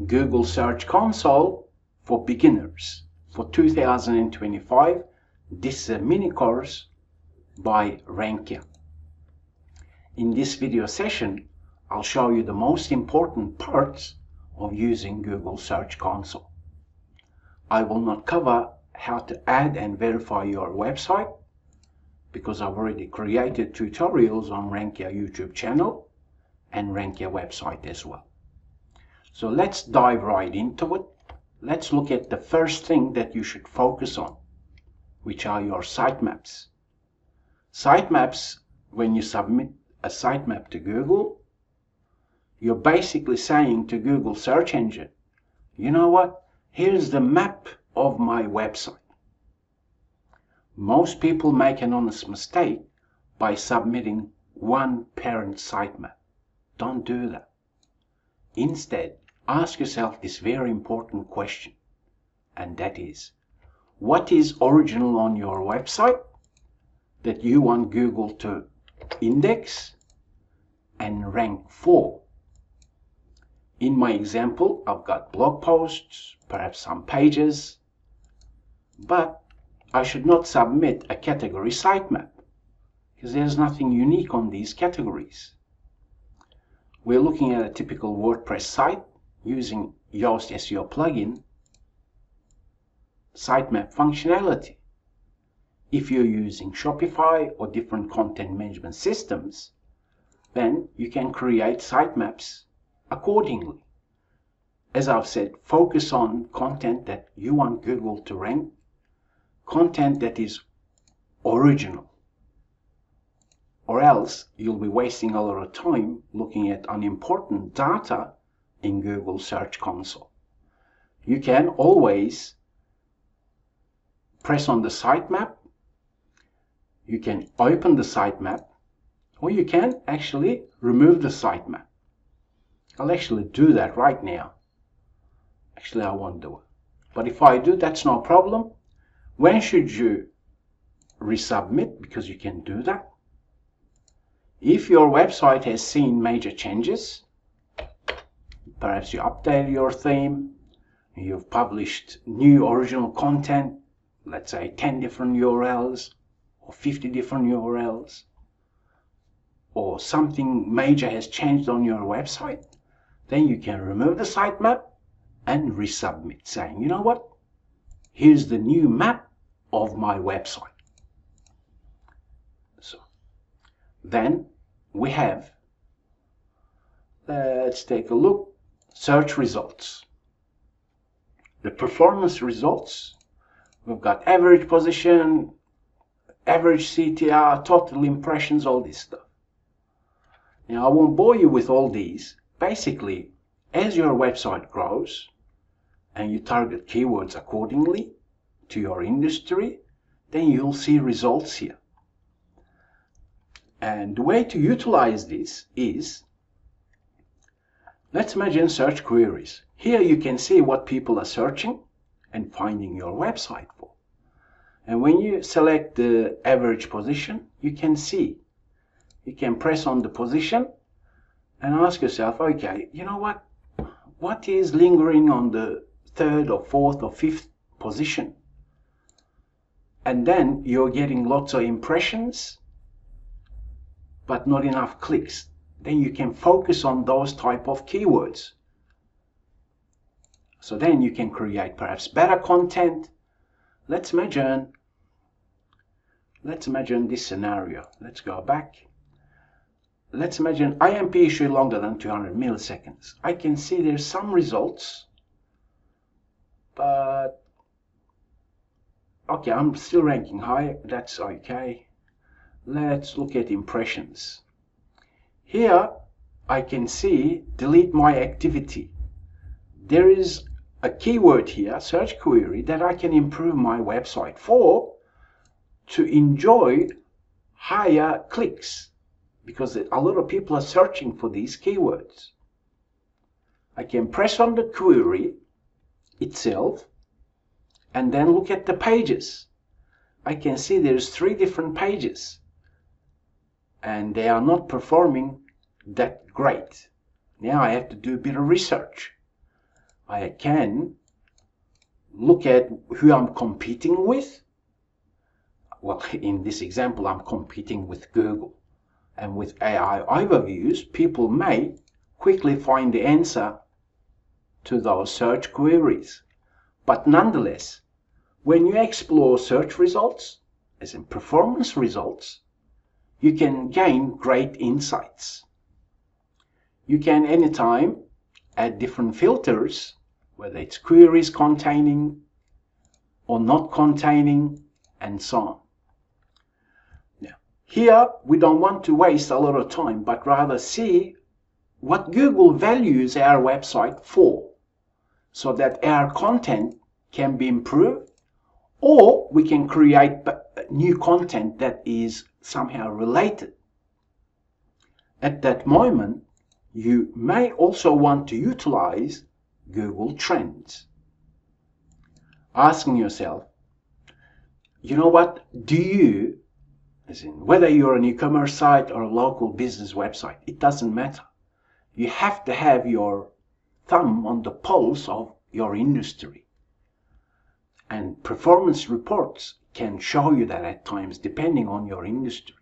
Google Search Console for Beginners for 2025. This is a mini course by RankYa. In this video session, I'll show you the most important parts of using Google Search Console. I will not cover how to add and verify your website because I've already created tutorials on RankYa YouTube channel and RankYa website as well. So let's dive right into it. Let's look at the first thing that you should focus on, which are your sitemaps. Sitemaps, when you submit a sitemap to Google, you're basically saying to Google search engine, you know what, here's the map of my website. Most people make an honest mistake by submitting one parent sitemap. Don't do that. Instead, ask yourself this very important question, and that is, what is original on your website that you want Google to index and rank for? In my example, I've got blog posts, perhaps some pages, but I should not submit a category sitemap because there's nothing unique on these categories. We're looking at a typical WordPress site using Yoast SEO plugin sitemap functionality. If you're using Shopify or different content management systems, then you can create sitemaps accordingly. As I've said, focus on content that you want Google to rank, content that is original, or else you'll be wasting a lot of time looking at unimportant data in Google Search Console. You can always press on the sitemap, you can open the sitemap, or you can actually remove the sitemap. I'll actually do that right now. Actually, I won't do it. But if I do, that's no problem. When should you resubmit? Because you can do that. If your website has seen major changes, perhaps you updated your theme, you've published new original content, let's say 10 different URLs or 50 different URLs, or something major has changed on your website, then you can remove the sitemap and resubmit, saying, you know what, here's the new map of my website. So then we have, let's take a look, search results. The performance results, we've got average position, average CTR, total impressions, all this stuff. Now I won't bore you with all these. Basically, as your website grows and you target keywords accordingly to your industry, then you'll see results here. And the way to utilize this is, let's imagine search queries. Here you can see what people are searching and finding your website for. And when you select the average position, you can see, you can press on the position and ask yourself, okay, you know what is lingering on the third or fourth or fifth position? And then you're getting lots of impressions, but not enough clicks. Then you can focus on those type of keywords. So then you can create perhaps better content. Let's imagine this scenario. Let's go back. Let's imagine IMP issue longer than 200 milliseconds. I can see there's some results, but okay, I'm still ranking high. That's okay. Let's look at impressions. Here I can see delete my activity. There is a keyword here, search query, that I can improve my website for to enjoy higher clicks, because a lot of people are searching for these keywords. I can press on the query itself and then look at the pages. I can see there's 3 different pages and they are not performing that great. Now I have to do a bit of research. I can look at who I'm competing with. Well, in this example, I'm competing with Google. And with AI overviews, people may quickly find the answer to those search queries. But nonetheless, when you explore search results, as in performance results, you can gain great insights. You can anytime add different filters, whether it's queries containing or not containing, and so on. Now, here we don't want to waste a lot of time, but rather see what Google values our website for, so that our content can be improved, or we can create new content that is somehow related. At that moment, you may also want to utilize Google Trends. Asking yourself, you know what, do you, as in whether you're an e-commerce site or a local business website, it doesn't matter. You have to have your thumb on the pulse of your industry. And performance reports can show you that at times, depending on your industry.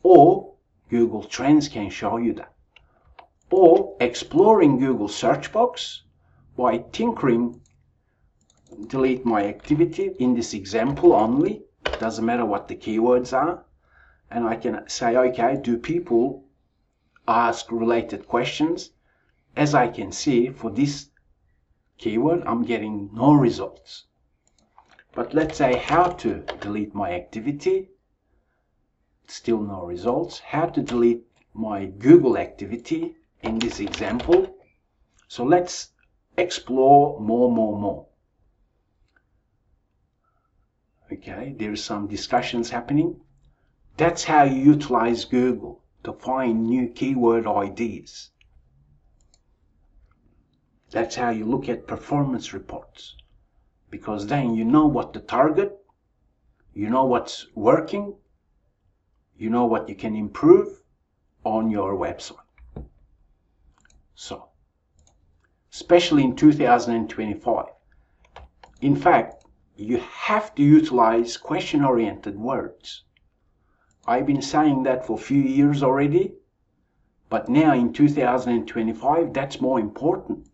Or Google Trends can show you that. Or exploring Google search box by tinkering, delete my activity in this example only, doesn't matter what the keywords are, and I can say, okay, do people ask related questions? As I can see, for this keyword, I'm getting no results. But let's say how to delete my activity, still no results. How to delete my Google activity in this example. So let's explore more. Okay, there's some discussions happening. That's how you utilize Google to find new keyword ideas. That's how you look at performance reports, because then you know what to target, you know what's working, you know what you can improve on your website. So, especially in 2025, in fact, you have to utilize question-oriented words. I've been saying that for a few years already, but now in 2025, that's more important.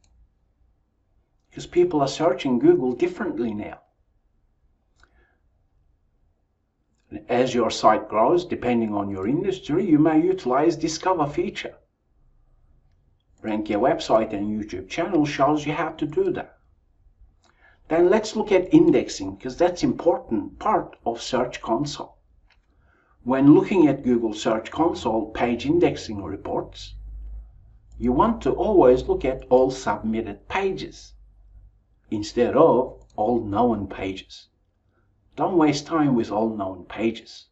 Because people are searching Google differently now. As your site grows, depending on your industry, you may utilize Discover feature. RankYa website and YouTube channel shows you how to do that. Then let's look at indexing, because that's an important part of Search Console. When looking at Google Search Console page indexing reports, you want to always look at all submitted pages instead of all known pages. Don't waste time with all known pages.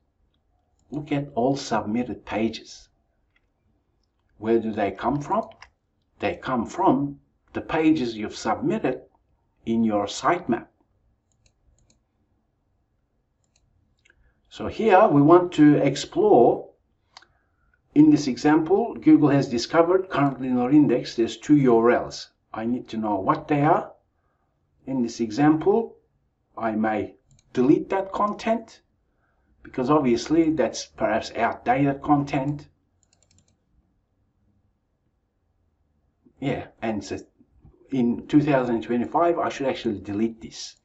Look at all submitted pages. Where do they come from? They come from the pages you've submitted in your sitemap. So here we want to explore, in this example, Google has discovered currently not indexed, there's 2 URLs. I need to know what they are. In this example, I may delete that content because obviously that's perhaps outdated content. Yeah, and so in 2025, I should actually delete this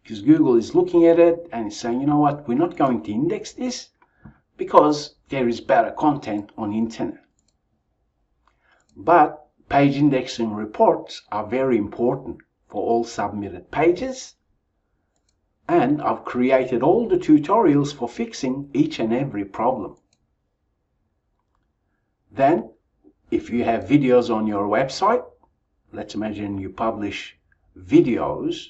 because Google is looking at it and saying, you know what, we're not going to index this because there is better content on internet. But page indexing reports are very important for all submitted pages, and I've created all the tutorials for fixing each and every problem. Then, if you have videos on your website, let's imagine you publish videos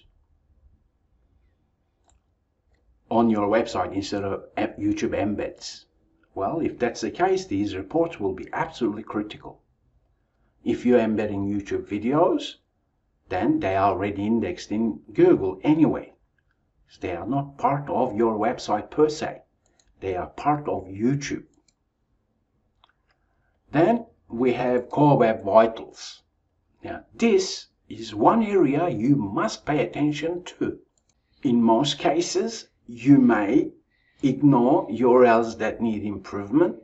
on your website instead of YouTube embeds. Well, if that's the case, these reports will be absolutely critical. If you're embedding YouTube videos, then they are already indexed in Google anyway. They are not part of your website per se. They are part of YouTube. Then we have Core Web Vitals. Now, this is one area you must pay attention to. In most cases, you may ignore URLs that need improvement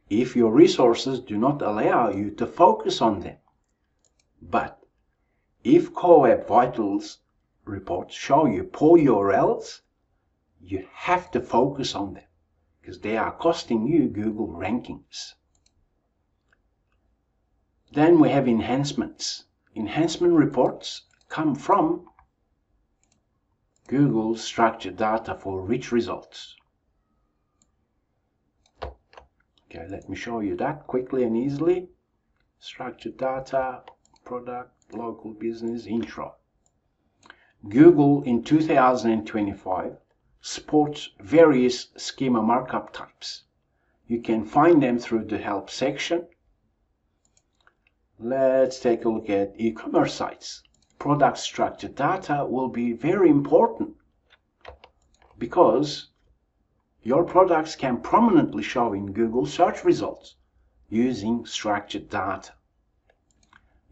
if your resources do not allow you to focus on them. But if Core Web Vitals reports show you poor URLs, you have to focus on them because they are costing you Google rankings. Then we have enhancements. Enhancement reports come from Google's structured data for rich results. Okay, let me show you that quickly and easily. Structured data, product, local business, intro. Google in 2025 supports various schema markup types. You can find them through the help section. Let's take a look at e-commerce sites. Product structured data will be very important because your products can prominently show in Google search results using structured data.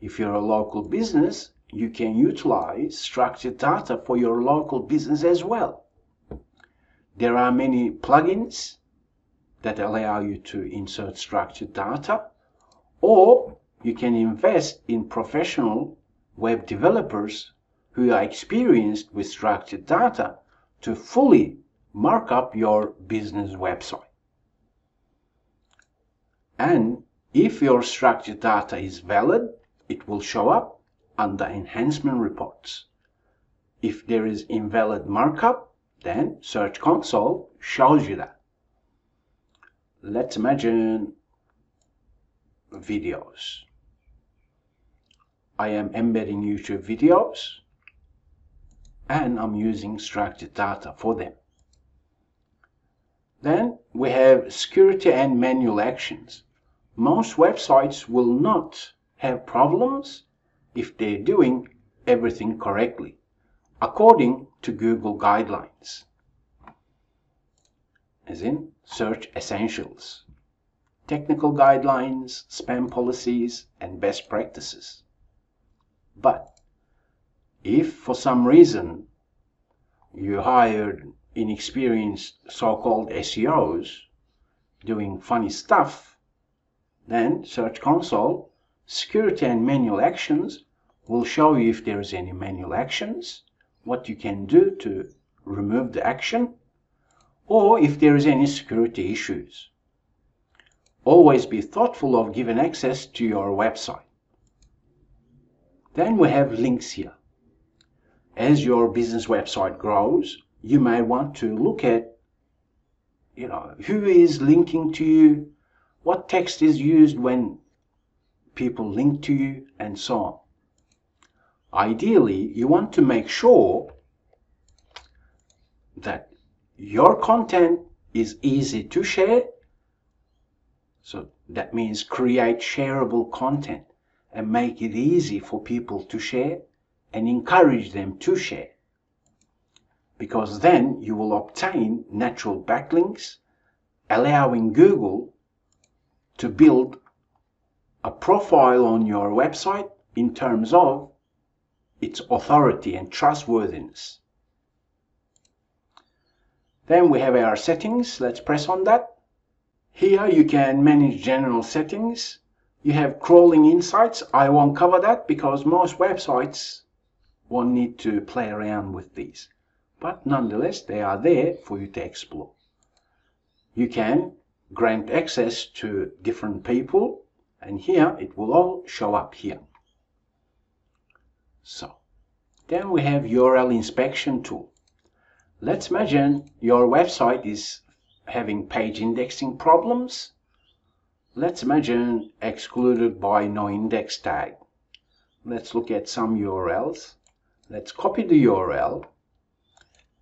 If you're a local business, you can utilize structured data for your local business as well. There are many plugins that allow you to insert structured data, or you can invest in professional web developers who are experienced with structured data to fully mark up your business website. And if your structured data is valid, it will show up under enhancement reports. If there is invalid markup, then Search Console shows you that. Let's imagine videos. I am embedding YouTube videos and I'm using structured data for them. Then we have security and manual actions. Most websites will not have problems if they're doing everything correctly, according to Google guidelines, as in Search Essentials, technical guidelines, spam policies, and best practices. But if for some reason you hired inexperienced so-called SEOs doing funny stuff, then Search Console security and manual actions will show you if there is any manual actions, what you can do to remove the action, or if there is any security issues. Always be thoughtful of giving access to your website. Then we have links here. As your business website grows, you may want to look at, who is linking to you, what text is used when people link to you, and so on. Ideally, you want to make sure that your content is easy to share. So that means create shareable content and make it easy for people to share and encourage them to share. Because then you will obtain natural backlinks, allowing Google to build a profile on your website in terms of its authority and trustworthiness. Then we have our settings. Let's press on that. Here you can manage general settings. You have crawling insights. I won't cover that because most websites won't need to play around with these. But nonetheless, they are there for you to explore. You can grant access to different people, and here it will all show up here. So then we have URL inspection tool. Let's imagine your website is having page indexing problems. Let's imagine excluded by no index tag. Let's look at some URLs. Let's copy the URL.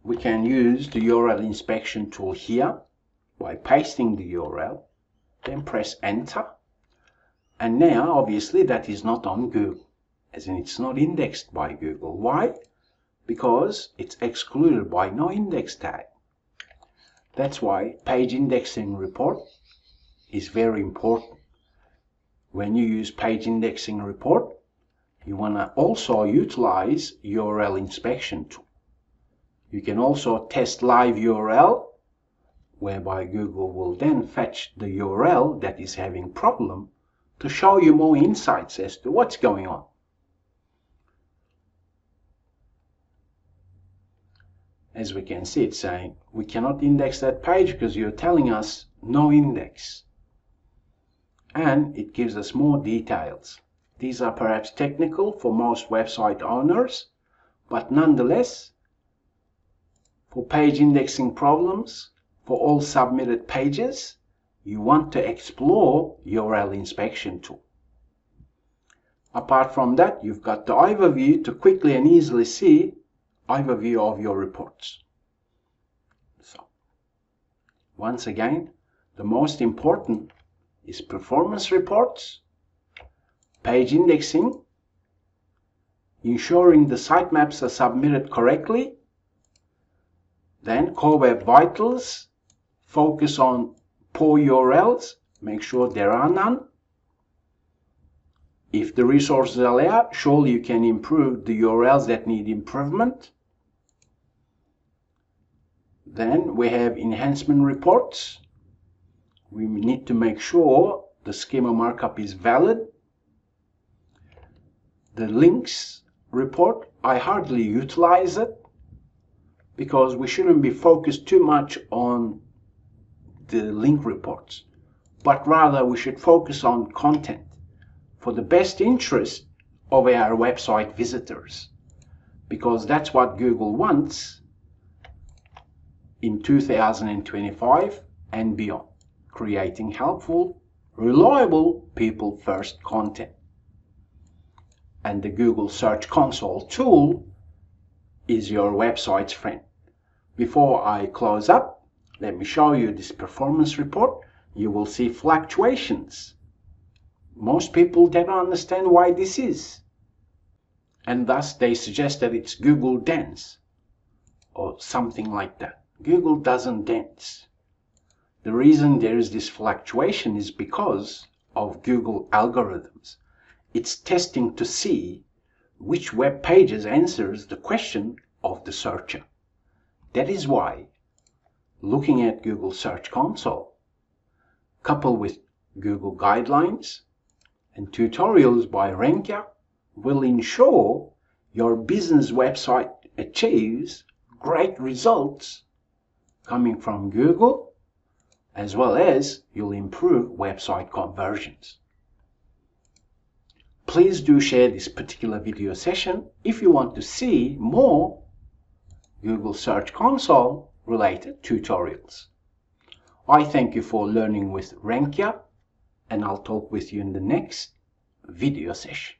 We can use the URL inspection tool here by pasting the URL, then press enter. And now obviously that is not on Google, as in it's not indexed by Google. Why? Because it's excluded by no index tag. That's why page indexing report is very important. When you use page indexing report, you want to also utilize URL inspection tool. You can also test live URL, whereby Google will then fetch the URL that is having problem to show you more insights as to what's going on. As we can see, it's saying we cannot index that page because you're telling us no index. And it gives us more details. These are perhaps technical for most website owners, but nonetheless, for page indexing problems, for all submitted pages, you want to explore URL inspection tool. Apart from that, you've got the overview to quickly and easily see overview of your reports. So, once again, the most important is performance reports, page indexing, ensuring the sitemaps are submitted correctly, then Core Web Vitals, focus on poor URLs, make sure there are none. If the resources allow, surely you can improve the URLs that need improvement. Then we have enhancement reports. We need to make sure the schema markup is valid. The links report, I hardly utilize it because we shouldn't be focused too much on the link reports, but rather we should focus on content for the best interest of our website visitors, because that's what Google wants in 2025 and beyond, creating helpful, reliable, people-first content. And the Google Search Console tool is your website's friend. Before I close up, let me show you this performance report. You will see fluctuations. Most people don't understand why this is, and thus they suggest that it's Google dance or something like that. Google doesn't dance. The reason there is this fluctuation is because of Google algorithms. It's testing to see which web pages answers the question of the searcher. That is why looking at Google Search Console, coupled with Google guidelines and tutorials by RankYa, will ensure your business website achieves great results coming from Google, as well as you'll improve website conversions. Please do share this particular video session if you want to see more Google Search Console related tutorials. I thank you for learning with RankYa, and I'll talk with you in the next video session.